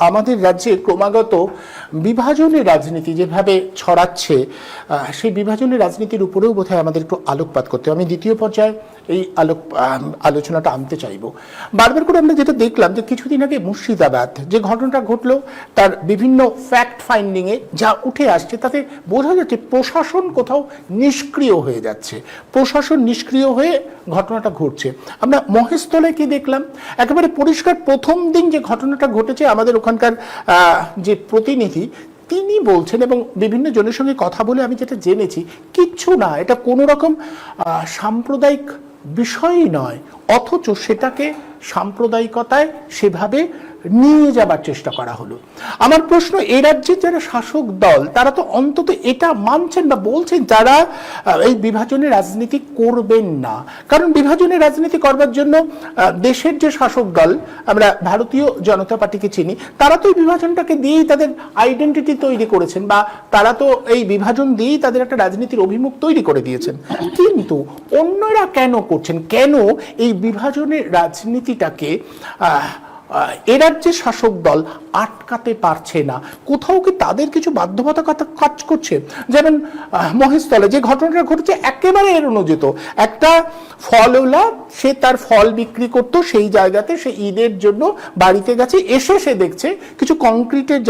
আমাদের রাজ্যে ক্রমাগত বিভাজনের রাজনীতি যেভাবে ছড়াচ্ছে, সেই বিভাজনের রাজনীতির উপরেও বোধহয় আমাদের একটু আলোকপাত করতে হবে। আমি দ্বিতীয় পর্যায়ে এই আলোচনাটা আনতে চাইব। বারবার করে আমরা যেটা দেখলাম যে কিছুদিন আগে মুর্শিদাবাদ যে ঘটনাটা ঘটলো, তার বিভিন্ন ফ্যাক্ট ফাইন্ডিংয়ে যা উঠে আসছে তাতে বোঝা যাচ্ছে প্রশাসন কোথাও নিষ্ক্রিয় হয়ে যাচ্ছে, প্রশাসন নিষ্ক্রিয় হয়ে ঘটনাটা ঘটছে। আমরা মহেশতলায় কি দেখলাম, একেবারে পরিষ্কার প্রথম দিন যে ঘটনাটা ঘটেছে, আমাদের ওখানকার যে প্রতিনিধি তিনি বলছেন এবং বিভিন্ন জনের সঙ্গে কথা বলে আমি যেটা জেনেছি, কিচ্ছু না, এটা কোনো রকম সাম্প্রদায়িক বিষয়ই নয়, অথচ সেটাকে সাম্প্রদায়িকতায় সেভাবে নিয়ে যাবার চেষ্টা করা হলো। আমার প্রশ্ন, এই রাজ্যের যারা শাসক দল তারা তো অন্তত এটা মানছেন বা বলছেন যারা এই বিভাজনের রাজনীতি করবেন না, কারণ বিভাজনের রাজনীতি করবার জন্য দেশের যে শাসক দল, আমরা ভারতীয় জনতা পার্টিকে চিনি, তারা তো এই বিভাজনটাকে দিয়েই তাদের আইডেন্টিটি তৈরি করেছেন, বা তারা তো এই বিভাজন দিয়েই তাদের একটা রাজনীতির অভিমুখ তৈরি করে দিয়েছেন। কিন্তু অন্যরা কেন করছেন, কেন এই বিভাজনের রাজনীতিটাকে এ রাজ্যের শাসক দল আটকাতে পারছে না? কোথাও কি তাদের কিছু বাধ্যবাধকতা কাজ করছে? যেমন মহেশতলে যে ঘটনাটা ঘটেছে একেবারে এড়ানো যেত। একটা ফলওয়ালা, সে তার ফল বিক্রি করত, সেই জায়গাতে সে ঈদের জন্য বাড়িতে গেছে, এসে সে দেখছে কিছু কংক্রিটের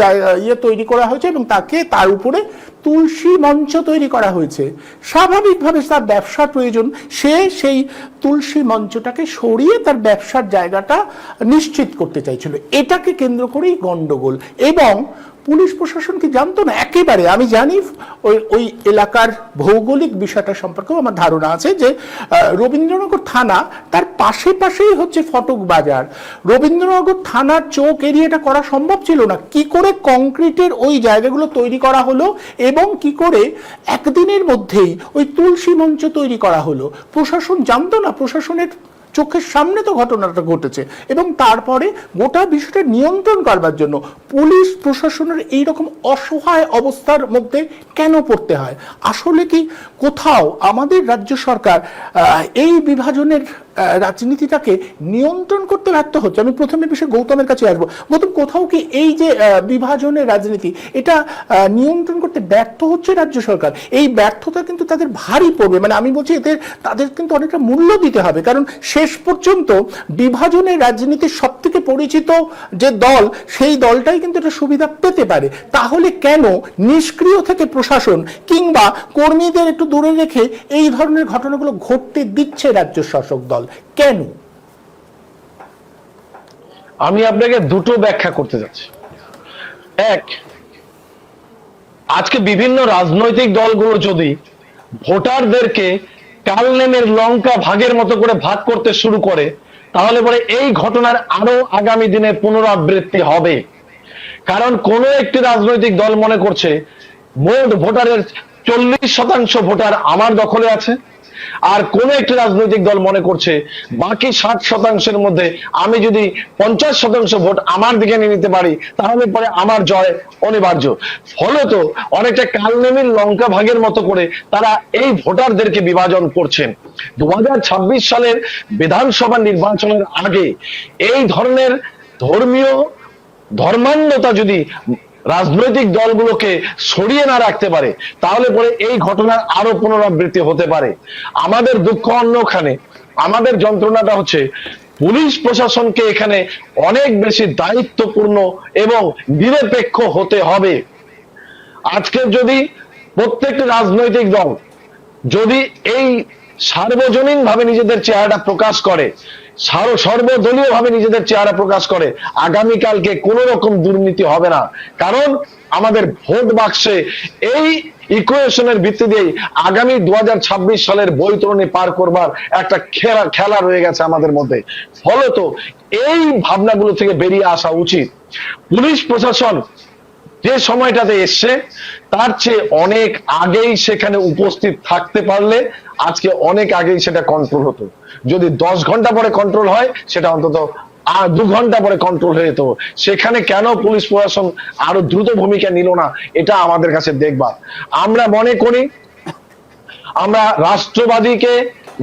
ইয়ে তৈরি করা হয়েছে এবং তাকে তার উপরে তুলসী মঞ্চ তৈরি করা হয়েছে। স্বাভাবিকভাবে তার ব্যবসার প্রয়োজন, সে সেই তুলসী মঞ্চটাকে সরিয়ে তার ব্যবসার জায়গাটা নিশ্চিত করতে চাইছিল। এটাকে কেন্দ্র করেই গন্ডগোল, এবং পুলিশ প্রশাসন কি জানতো না? একেবারে আমি জানি ওই এলাকার ভৌগোলিক বিষয়টা সম্পর্কেও আমার ধারণা আছে যে রবীন্দ্রনগর থানা তার পাশেই হচ্ছে ফটক বাজার। রবীন্দ্রনগর থানার চোখ এরিয়াটা করা সম্ভব ছিল না। কি করে কংক্রিটের ওই জায়গাগুলো তৈরি করা হলো এবং কি করে একদিনের মধ্যেই ওই তুলসী মঞ্চ তৈরি করা হলো? প্রশাসন জানতো না? প্রশাসনের চোখের সামনে তো ঘটনাটা ঘটেছে, এবং তারপরে গোটা বিষয়টা নিয়ন্ত্রণ করবার জন্য পুলিশ প্রশাসনের এইরকম অসহায় অবস্থার মধ্যে কেন পড়তে হয়? আসলে কি কোথাও আমাদের রাজ্য সরকার এই বিভাজনের রাজনীতিটাকে নিয়ন্ত্রণ করতে ব্যর্থ হচ্ছে? আমি প্রথমে বিষয়ে গৌতমের কাছে আসবো। গৌতম, কোথাও কি এই যে বিভাজনের রাজনীতি, এটা নিয়ন্ত্রণ করতে ব্যর্থ হচ্ছে রাজ্য সরকার? এই ব্যর্থতা কিন্তু তাদের ভারী পড়বে, মানে আমি বলছি এতে তাদের কিন্তু অনেকটা মূল্য দিতে হবে, কারণ শেষ পর্যন্ত বিভাজনের রাজনীতির সব থেকে পরিচিত যে দল, সেই দলটাই কিন্তু এটা সুবিধা পেতে পারে। তাহলে কেন নিষ্ক্রিয় থেকে প্রশাসন কিংবা কর্মীদের একটু দূরে রেখে এই ধরনের ঘটনাগুলো ঘটতে দিচ্ছে রাজ্য শাসক দল? কেন? আমি আপনাকে দুটো ব্যাখ্যা করতে যাচ্ছি। এক, আজকে বিভিন্ন রাজনৈতিক দলগুলো যদি ভোটারদেরকে কালনেমের লঙ্কা ভাগের মতো করে ভাগ করতে শুরু করে, তাহলে পরে এই ঘটনার আরো আগামী দিনে পুনরাবৃত্তি হবে। কারণ কোন একটি রাজনৈতিক দল মনে করছে মোট ভোটারের 40% ভোটার আমার দখলে আছে, আর কোন একটি রাজনৈতিক দল মনে করছে বাকি 60%-এর মধ্যে আমি যদি 50% ভোট আমার দিকে নিয়ে নিতে পারি তাহলে পরে আমার জয় অনিবার্য। ফলত অনেকটা কালনেমির লঙ্কা ভাগের মতো করে তারা এই ভোটারদেরকে বিভাজন করছেন। 2026 সালের বিধানসভা নির্বাচনের আগে এই ধরনের ধর্মান্ধতা যদি রাজনৈতিক দলগুলোকে সরিয়ে না রাখতে পারে তাহলে পরে এই ঘটনার আরো পুনরাবৃত্তি হতে পারে। আমাদের দুঃখ অন্যখানে, আমাদের যন্ত্রণাটা হচ্ছে পুলিশ প্রশাসনকে এখানে অনেক বেশি দায়িত্বপূর্ণ এবং নিরপেক্ষ হতে হবে। আজকে যদি প্রত্যেকটি রাজনৈতিক দল যদি এই সার্বজনীন ভাবে নিজেদের চেহারাটা প্রকাশ করে, সর্বদলীয় ভাবে নিজেদের চেহারা প্রকাশ করে, আগামীকালকে কোন রকম দুর্নীতি হবে না। কারণ আমাদের ভোট বাক্সে এই ইকুয়েশনের ভিত্তি দিয়ে আগামী 2026 সালের বৈতরণী পার করবার একটা খেলা রয়ে গেছে আমাদের মধ্যে। ফলত এই ভাবনাগুলো থেকে বেরিয়ে আসা উচিত। পুলিশ প্রশাসন যে সময়টাতে এসছে তার চেয়ে অনেক আগেই সেখানে উপস্থিত থাকতে পারলে আজকে অনেক আগেই সেটা কন্ট্রোল হতো। যদি 10 ঘন্টা পরে কন্ট্রোল হয় সেটা অন্তত 2 ঘন্টা পরে কন্ট্রোল হয়ে যেত। সেখানে কেন পুলিশ প্রশাসন আরো দ্রুত ভূমিকা নিল না, এটা আমাদের কাছে দেখবার। আমরা মনে করি আমরা রাষ্ট্রবাদীকে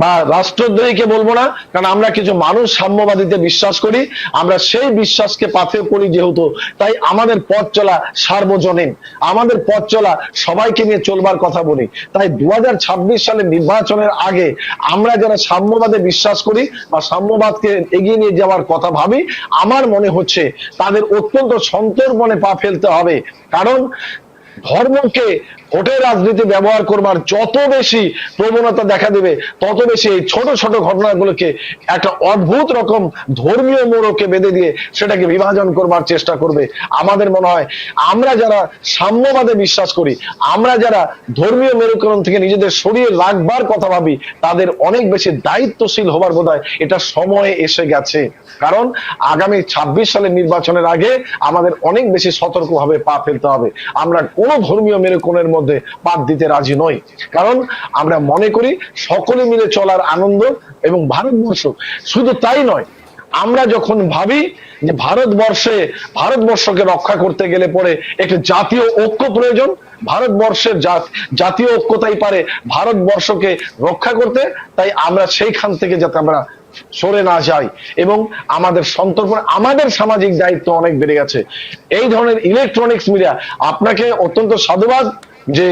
বা রাষ্ট্রদ্রোহীকে বলবো না, কারণ আমরা কিছু মানুষ সাম্যবাদীতে বিশ্বাস করি, আমরা সেই বিশ্বাসকে পাথেয় করি যেহেতু, তাই আমাদের পথ চলা সার্বজনীন, আমাদের পথ চলা সবাইকে নিয়ে চলবার কথা বলি। তাই 2026 সালের নির্বাচনের আগে আমরা যারা সাম্যবাদে বিশ্বাস করি বা সাম্যবাদকে এগিয়ে নিয়ে যাওয়ার কথা ভাবি, আমার মনে হচ্ছে তাদের অত্যন্ত সন্তর্পণে পা ফেলতে হবে। কারণ ধর্মকে ভোটের রাজনীতি ব্যবহার করবার যত বেশি প্রবণতা দেখা দেবে, তত বেশি এই ছোট ছোট ঘটনাগুলোকে একটা অদ্ভুত রকম ধর্মীয় মোড়কে বেঁধে দিয়ে সেটাকে বিভাজন করবার চেষ্টা করবে। আমাদের মনে হয় আমরা যারা সাম্যবাদে বিশ্বাস করি, আমরা যারা ধর্মীয় মেরুকরণ থেকে নিজেদের সরিয়ে রাখবার কথা ভাবি, তাদের অনেক বেশি দায়িত্বশীল হবার বোধহয় এটা সময় এসে গেছে। কারণ আগামী 26 সালের নির্বাচনের আগে আমাদের অনেক বেশি সতর্কভাবে পা ফেলতে হবে। আমরা কোন ধর্মীয় মেরুকরণের মধ্যে বাদ দিতে রাজি নই, কারণ আমরা মনে করি সকলে মিলে চলার আনন্দ। এবং ভারতবর্ষ শুধু তাই নয়, আমরা যখন ভাবি যে ভারতবর্ষকে রক্ষা করতে গেলে পরে একটি জাতীয় ঐক্য প্রয়োজন, ভারতবর্ষের জাতীয় ঐক্যতাই পারে ভারতবর্ষকে রক্ষা করতে, তাই আমরা সেইখান থেকে যাতে আমরা সরে না যাই এবং আমাদের সন্তর্পণ, আমাদের সামাজিক দায়িত্ব অনেক বেড়ে গেছে। এই ধরনের ইলেকট্রনিক্স মিডিয়া, আপনাকে অত্যন্ত সাধুবাদ যে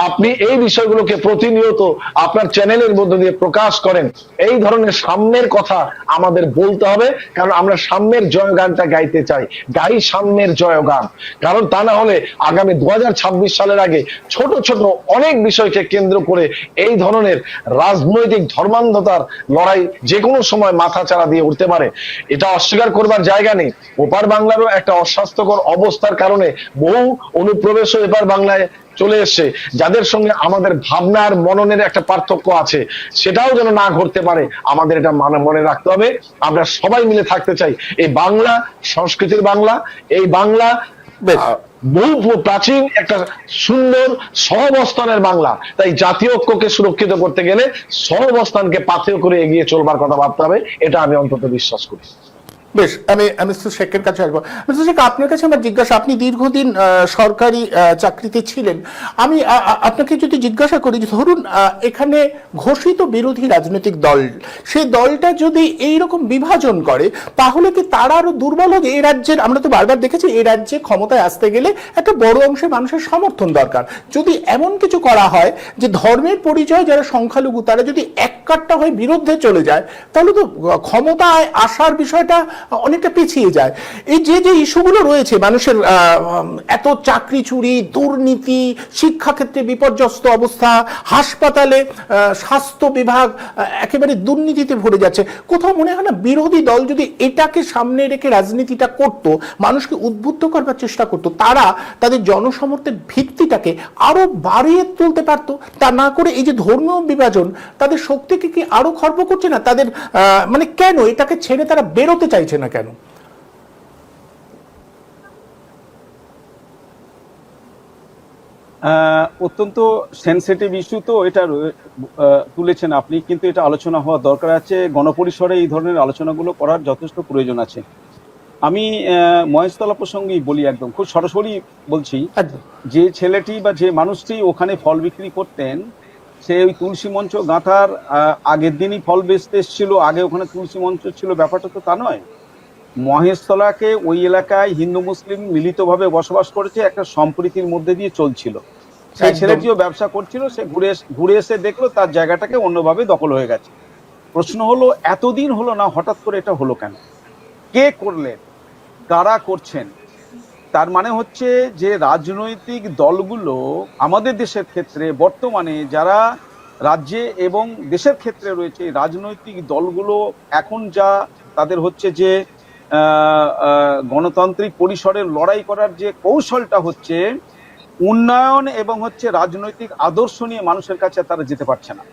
আপনি এই বিষয়গুলোকে প্রতিনিয়ত আপনার চ্যানেলের মধ্য দিয়ে প্রকাশ করেন। এই ধরনের সাম্যের কথা আমাদের বলতে হবে, কারণ আমরা সাম্যের জয়গানটা গাইতে চাই, গাই সাম্যের জয়গান। কারণ তা না হলে আগামী 2026 সালের আগে ছোট ছোট অনেক বিষয়কে কেন্দ্র করে এই ধরনের রাজনৈতিক ধর্মান্ধতার লড়াই যে কোনো সময় মাথাচাড়া দিয়ে উঠতে পারে। এটা অস্বীকার করবার জায়গা নেই। ওপার বাংলারও একটা অস্বাস্থ্যকর অবস্থার কারণে বহু অনুপ্রবেশও এপার বাংলায় চলে এসছে, যাদের সঙ্গে আমাদের ভাবনার মননের একটা পার্থক্য আছে, সেটাও যেন না ঘটতে পারে আমাদের এটা মনে রাখতে হবে। আমরা সবাই মিলে থাকতে চাই। এই বাংলা সংস্কৃতির বাংলা, এই বাংলা বহু প্রাচীন একটা সুন্দর সহাবস্থানের বাংলা। তাই জাতীয় ঐক্যকে সুরক্ষিত করতে গেলে সহাবস্থানকে পাথেয় করে এগিয়ে চলবার কথা ভাবতে হবে, এটা আমি অন্তত বিশ্বাস করি। বেশ, আমি মিস্টার শেখের কাছে আসবো। মিস্টার শেখ, আপনার কাছে আমার জিজ্ঞাসা, আপনি দীর্ঘদিন সরকারি চাকরিতে ছিলেন। আমি আপনাকে যদি জিজ্ঞাসা করি যে ধরুন এখানে ঘোষিত বিরোধী রাজনৈতিক দল, সেই দলটা যদি এইরকম বিভাজন করে, তাহলে কি তারা আরো দুর্বল হবে? এই রাজ্যের আমরা তো বারবার দেখেছি, এই রাজ্যে ক্ষমতায় আসতে গেলে একটা বড় অংশের মানুষের সমর্থন দরকার। যদি এমন কিছু করা হয় যে ধর্মের পরিচয় যারা সংখ্যালঘু তারা যদি এককাট্টা হয়ে বিরুদ্ধে চলে যায়, তাহলে তো ক্ষমতায় আসার বিষয়টা অনেকটা পিছিয়ে যায়। এই যে যে ইস্যুগুলো রয়েছে মানুষের, এত চাকরি চুরি, দুর্নীতি, শিক্ষাক্ষেত্রে বিপর্যস্ত অবস্থা, হাসপাতালে স্বাস্থ্য বিভাগ একেবারে দুর্নীতিতে ভরে যাচ্ছে, কোথাও মনে হয় না বিরোধী দল যদি এটাকে সামনে রেখে রাজনীতিটা করত, মানুষকে উদ্বুদ্ধ করবার চেষ্টা করত, তারা তাদের জনসমর্থনের ভিত্তিটাকে আরো বাড়িয়ে তুলতে পারত? তা না করে এই যে ধর্মীয় বিভাজন তাদের শক্তিকে কি আরো খর্ব করছে না? তাদের মানে কেন এটাকে ছেড়ে তারা বেরোতে চাইছে না কেন? অত্যন্ত সেনসিটিভ ইস্যু তো এটা তুলেছেন আপনি, কিন্তু এটা আলোচনা হওয়া দরকার আছে। গণপরিসরে এই ধরনের আলোচনাগুলো করার যথেষ্ট প্রয়োজন আছে। আমি মহেশতলা প্রসঙ্গেই বলি, একদম খুব সরাসরি বলছি, যে ছেলেটি বা যে মানুষটি ওখানে ফল বিক্রি করতেন, সে ওই তুলসী মঞ্চ গাঁথার আগের দিনই ফল বেচতে এসেছিল, আগে ওখানে তুলসী মঞ্চ ছিল, ব্যাপারটা তো তা নয়। মহেশতলাকে ওই এলাকায় হিন্দু মুসলিম মিলিতভাবে বসবাস করেছে, একটা সম্প্রীতির মধ্যে দিয়ে চলছিল। সেই ছেলেটিও ব্যবসা করছিল, সে ঘুরে এসে দেখলো তার জায়গাটাকে অন্যভাবে দখল হয়ে গেছে। প্রশ্ন হলো এতদিন হলো না, হঠাৎ করে এটা হলো কেন? কে করলেন, কারা করছেন? তার মানে হচ্ছে যে রাজনৈতিক দলগুলো আমাদের দেশের ক্ষেত্রে বর্তমানে যারা রাজ্যে এবং দেশের ক্ষেত্রে রয়েছে, রাজনৈতিক দলগুলো এখন যা তাদের হচ্ছে যে গণতান্ত্রিক পরিসরে লড়াই করার যে কৌশলটা হচ্ছে, উন্নয়ন এবং হচ্ছে রাজনৈতিক আদর্শ নিয়ে মানুষের কাছে তারা যেতে পারছে না।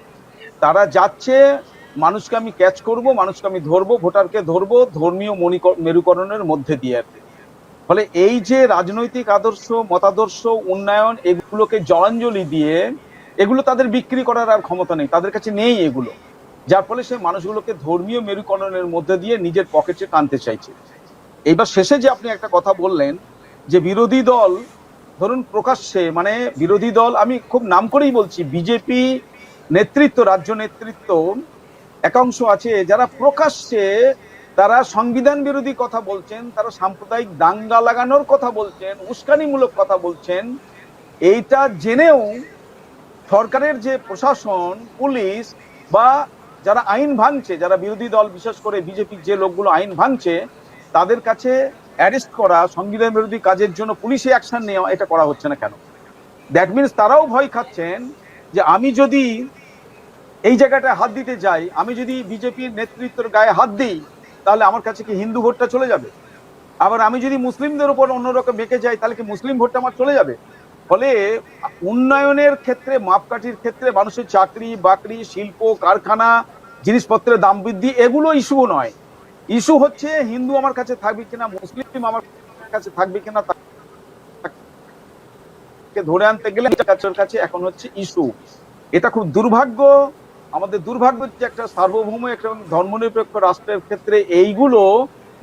তারা যাচ্ছে মানুষকে আমি ক্যাচ করব, মানুষকে আমি ধরবো, ভোটারকে ধরবো ধর্মীয় মেরুকরণের মধ্যে দিয়ে। ফলে এই যে রাজনৈতিক আদর্শ, মতাদর্শ, উন্নয়ন, এগুলোকে জলাঞ্জলি দিয়ে এগুলো তাদের বিক্রি করার আর ক্ষমতা নেই, তাদের কাছে নেই এগুলো। যার ফলে সে মানুষগুলোকে ধর্মীয় মেরুকরণের মধ্যে দিয়ে নিজের পকেটে টানতে চাইছে। এইবার শেষে যে আপনি একটা কথা বললেন যে বিরোধী দল, ধরুন প্রকাশ্যে, মানে বিরোধী দল, আমি খুব নাম করেই বলছি, বিজেপি নেতৃত্ব, রাজ্য নেতৃত্ব একাংশ আছে যারা প্রকাশ্যে তারা সংবিধান বিরোধী কথা বলছেন, তারা সাম্প্রদায়িক দাঙ্গা লাগানোর কথা বলছেন, উস্কানিমূলক কথা বলছেন। এইটা জেনেও সরকারের যে প্রশাসন, পুলিশ বা যারা আইন ভাঙছে, যারা বিরোধী দল, বিশেষ করে বিজেপির যে লোকগুলো আইন ভাঙছে, তাদের কাছে অ্যারেস্ট করা, সংবিধান বিরোধী কাজের জন্য পুলিশে অ্যাকশন নেওয়া, এটা করা হচ্ছে না কেন? দ্যাট মিনস তারাও ভয় খাচ্ছেন যে আমি যদি এই জায়গাটায় হাত দিতে যাই, আমি যদি বিজেপির নেতৃত্বের গায়ে হাত দিই, তাহলে আমার কাছে কি হিন্দু ভোটটা চলে যাবে? আবার আমি যদি মুসলিমদের উপর অন্যরকম বেঁকে যাই, তাহলে কি মুসলিম ভোটটা আমার চলে যাবে? ফলে উন্নয়নের ক্ষেত্রে, মাপকাঠির ক্ষেত্রে মানুষের চাকরি বাকরি, শিল্প কারখানা, জিনিসপত্রের দাম বৃদ্ধি, এগুলো ইস্যু নয়। ইস্যু হচ্ছে হিন্দু আমার কাছে থাকবে কিনা, মুসলিম আমার কাছে থাকবে কিনা, তাকে ধরে আনতে গেলে কাছে এখন হচ্ছে ইস্যু। এটা খুব দুর্ভাগ্য, আমাদের দুর্ভাগ্য যে একটা সার্বভৌম, একটা ধর্মনিরপেক্ষ রাষ্ট্রের ক্ষেত্রে এইগুলো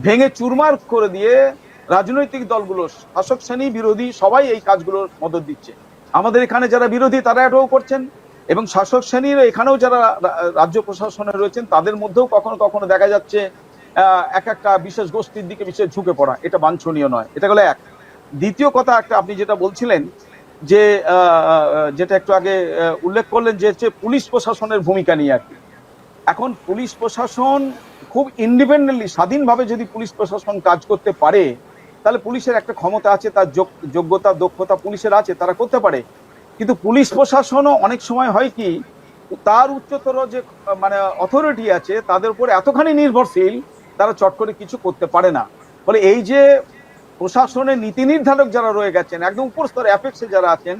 ভেঙে চুরমার করে দিয়ে রাজনৈতিক দলগুলো, শাসক শ্রেণী, বিরোধী, সবাই এই কাজগুলোর মদত দিচ্ছে। আমাদের এখানে যারা বিরোধী তারা এটাও করছেন, এবং শাসক শ্রেণীর এখানেও যারা রাজ্য প্রশাসনে রয়েছেন তাদের মধ্যেও কখনো কখনো দেখা যাচ্ছে এক একটা বিশেষ গোষ্ঠীর দিকে বিশেষ ঝুঁকে পড়া। এটা বাঞ্ছনীয় নয়। এটা গেল এক। দ্বিতীয় কথা, একটা আপনি যেটা বলছিলেন যে যেটা একটু আগে উল্লেখ করলেন যে হচ্ছে পুলিশ প্রশাসনের ভূমিকা নিয়ে আর কি। এখন পুলিশ প্রশাসন খুব ইন্ডিপেন্ডেন্টলি, স্বাধীনভাবে যদি পুলিশ প্রশাসন কাজ করতে পারে, তাহলে পুলিশের একটা ক্ষমতা আছে, তার যোগ্যতা দক্ষতা পুলিশের আছে, তারা করতে পারে। কিন্তু পুলিশ প্রশাসনও অনেক সময় হয় কি, তার উচ্চতর যে মানে অথরিটি আছে তাদের উপর এতখানি নির্ভরশীল, তারা চট করে কিছু করতে পারে না। ফলে এই যে প্রশাসনের নীতি নির্ধারক যারা রয়ে গেছেন, একদম উপর স্তরে অ্যাপেক্সে যারা আছেন,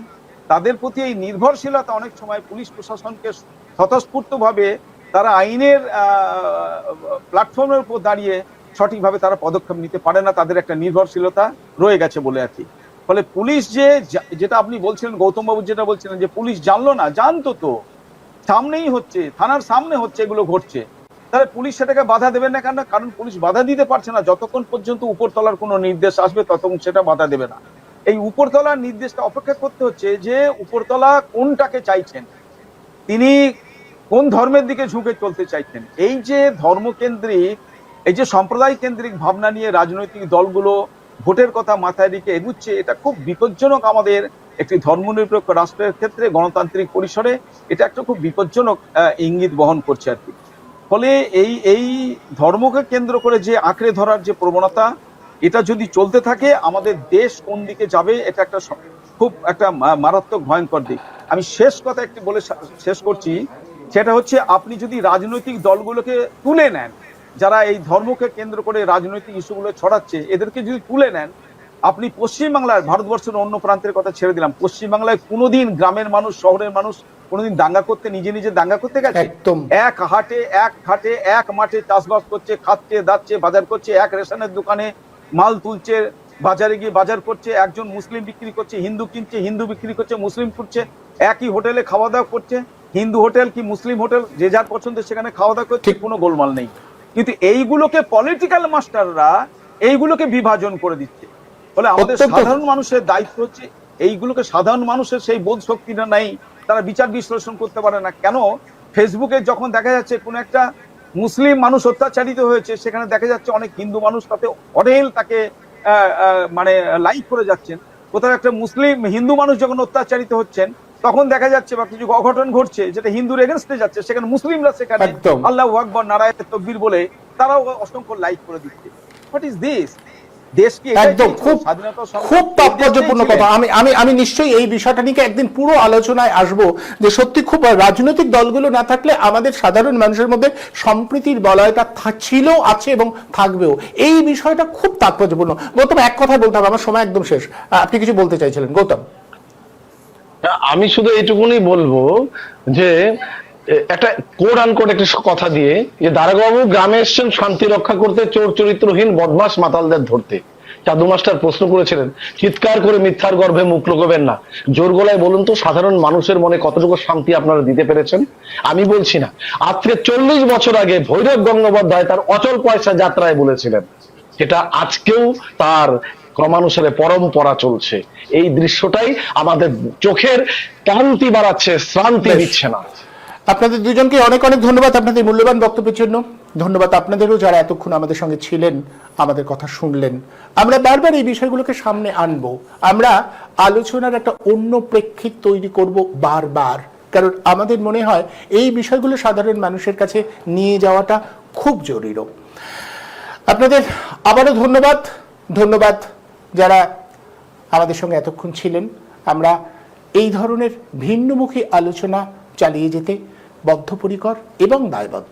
তাদের প্রতি এই নির্ভরশীলতা অনেক সময় পুলিশ প্রশাসনকে স্বতঃস্ফূর্তভাবে তারা আইনের প্ল্যাটফর্মের উপর দাঁড়িয়ে সঠিকভাবে তারা পদক্ষেপ নিতে পারে না, তাদের একটা নির্ভরশীলতা রয়ে গেছে বলে আর কি। ফলে পুলিশ যেটা আপনি বলছিলেন, গৌতম বাবু যেটা বলছিলেন যে পুলিশ জানলো না, জানতো তো, সামনেই হচ্ছে, থানার সামনে হচ্ছে, এগুলো ঘটছে, তাহলে পুলিশ সেটাকে বাধা দেবেন না কেন? কারণ পুলিশ বাধা দিতে পারছে না, যতক্ষণ পর্যন্ত উপরতলার কোনো নির্দেশ আসবে ততক্ষণ সেটা বাধা দেবে না। এই উপরতলার নির্দেশটা অপেক্ষা করতে হচ্ছে যে উপরতলা কোনটাকে চাইছেন, তিনি কোন ধর্মের দিকে ঝুঁকে চলতে চাইছেন। এই যে ধর্মকেন্দ্রিক, এই যে সম্প্রদায় কেন্দ্রিক ভাবনা নিয়ে রাজনৈতিক দলগুলো ভোটের কথা মাথায় রেখে এগুচ্ছে, এটা খুব বিপজ্জনক। আমাদের একটি ধর্মনিরপেক্ষ রাষ্ট্রের ক্ষেত্রে, গণতান্ত্রিক পরিসরে এটা একটা খুব বিপজ্জনক ইঙ্গিত বহন করছে আর কি। ফলে এই ধর্মকে কেন্দ্র করে যে আঁকড়ে ধরার যে প্রবণতা, এটা যদি চলতে থাকে, আমাদের দেশ কোন দিকে যাবে, এটা একটা খুব একটা মারাত্মক ভয়ঙ্কর দিক। আমি শেষ কথা একটি বলে শেষ করছি, সেটা হচ্ছে আপনি যদি রাজনৈতিক দলগুলোকে তুলে নেন, যারা এই ধর্মকে কেন্দ্র করে রাজনৈতিক ইস্যুগুলো ছড়াচ্ছে, এদেরকে যদি তুলে নেন, আপনি পশ্চিমবাংলার, ভারতবর্ষের অন্য প্রান্তের কথা ছেড়ে দিলাম, পশ্চিমবাংলায় কোনোদিন গ্রামের মানুষ, শহরের মানুষ কোনোদিন দাঙ্গা করতে, নিজে নিজে দাঙ্গা করতে গেছে? এক ঘাটে এক মাঠে চাষবাস করছে, খাচ্ছে দাচ্ছে, বাজার করছে, এক রেশনের দোকানে মাল তুলছে, বাজারে গিয়ে বাজার করছে, একজন মুসলিম বিক্রি করছে, হিন্দু কিনছে, হিন্দু বিক্রি করছে, মুসলিম করছে, একই হোটেলে খাওয়া দাওয়া করছে, হিন্দু হোটেল কি মুসলিম হোটেল, যে যার পছন্দের সেখানে খাওয়া দাওয়া করছে, কোনো গোলমাল নেই। কিন্তু এইগুলোকে পলিটিক্যাল মাস্টাররা এইগুলোকে বিভাজন করে দিচ্ছে। ফলে আমাদের সাধারণ মানুষের দায়িত্ব হচ্ছে, এইগুলোকে সাধারণ মানুষের সেই বোধ শক্তিটা নেই, তারা বিচার বিশ্লেষণ করতে পারে না। কেন ফেসবুকে যখন দেখা যাচ্ছে কোন একটা মুসলিম মানুষ অত্যাচারিত হয়েছে, সেখানে দেখা যাচ্ছে অনেক হিন্দু মানুষ তাতে অঢেল তাকে মানে লাইক করে যাচ্ছেন। কোথাও একটা মুসলিম হিন্দু মানুষ যখন অত্যাচারিত হচ্ছেন, তখন দেখা যাচ্ছে বা কিছু অঘটন ঘটছে যেটা হিন্দুর এগেনস্টে যাচ্ছে, সেখানে মুসলিমরা সেখানে আল্লাহু আকবার, নারায়ে তাকবীর বলে তারাও অসংখ্য লাইক করে দিচ্ছে। What is this? একদম খুব তাৎপর্যপূর্ণ কথা। আমি নিশ্চয়ই এই বিষয়টা নিয়ে একদিন পুরো আলোচনায় আসবো, যে সত্যি খুব রাজনৈতিক দলগুলো না থাকলে আমাদের সাধারণ মানুষের মধ্যে সম্প্রীতির বলয়টা ছিল, আছে এবং থাকবেও। এই বিষয়টা খুব তাৎপর্যপূর্ণ। গৌতম, এক কথা বলতে হবে, আমার সময় একদম শেষ। আপনি কিছু বলতে চাইছিলেন গৌতম? আমি শুধু এইটুকুনি বলবো যে একটা কোড আনকোড একটা কথা দিয়ে, যে দারোগাবু গ্রামে এসছেন শান্তি রক্ষা করতে, চোর চরিত্রহীন বদমাস মাতালদের ধরতে। চাঁদু মাস্টার প্রশ্ন করেছিলেন, চিৎকার করে মিথ্যার গর্ভে মুখ লুকোবেন না, জোর গলায় বলুন তো সাধারণ মানুষের মনে কতটুকু শান্তি আপনারা দিতে পেরেছেন? আমি বলছি না, আজকে 40 বছর আগে ভৈরব গঙ্গোপাধ্যায় তার অচল পয়সা যাত্রায় বলেছিলেন, যেটা আজকেও তার ক্রমানুসারে পরম্পরা চলছে। এই দৃশ্যটাই আমাদের চোখের ক্লান্তি বাড়াচ্ছে, শ্রান্তি দিচ্ছে না। আপনাদের দুজনকে অনেক অনেক ধন্যবাদ আপনাদের মূল্যবান বক্তব্যের জন্য। ধন্যবাদ আপনাদেরও যারা এতক্ষণ আমাদের সঙ্গে ছিলেন, আমাদের কথা শুনলেন। আমরা বারবার এই বিষয়গুলোকে সামনে আনবো, আমরা আলোচনার একটা অন্য প্রেক্ষিত তৈরি করব বারবার, কারণ আমাদের মনে হয় এই বিষয়গুলো সাধারণ মানুষের কাছে নিয়ে যাওয়াটা খুব জরুরি। আপনাদের আবারও ধন্যবাদ। ধন্যবাদ যারা আমাদের সঙ্গে এতক্ষণ ছিলেন। আমরা এই ধরনের ভিন্নমুখী আলোচনা চালিয়ে যেতে বদ্ধপরিকর এবং দায়বদ্ধ।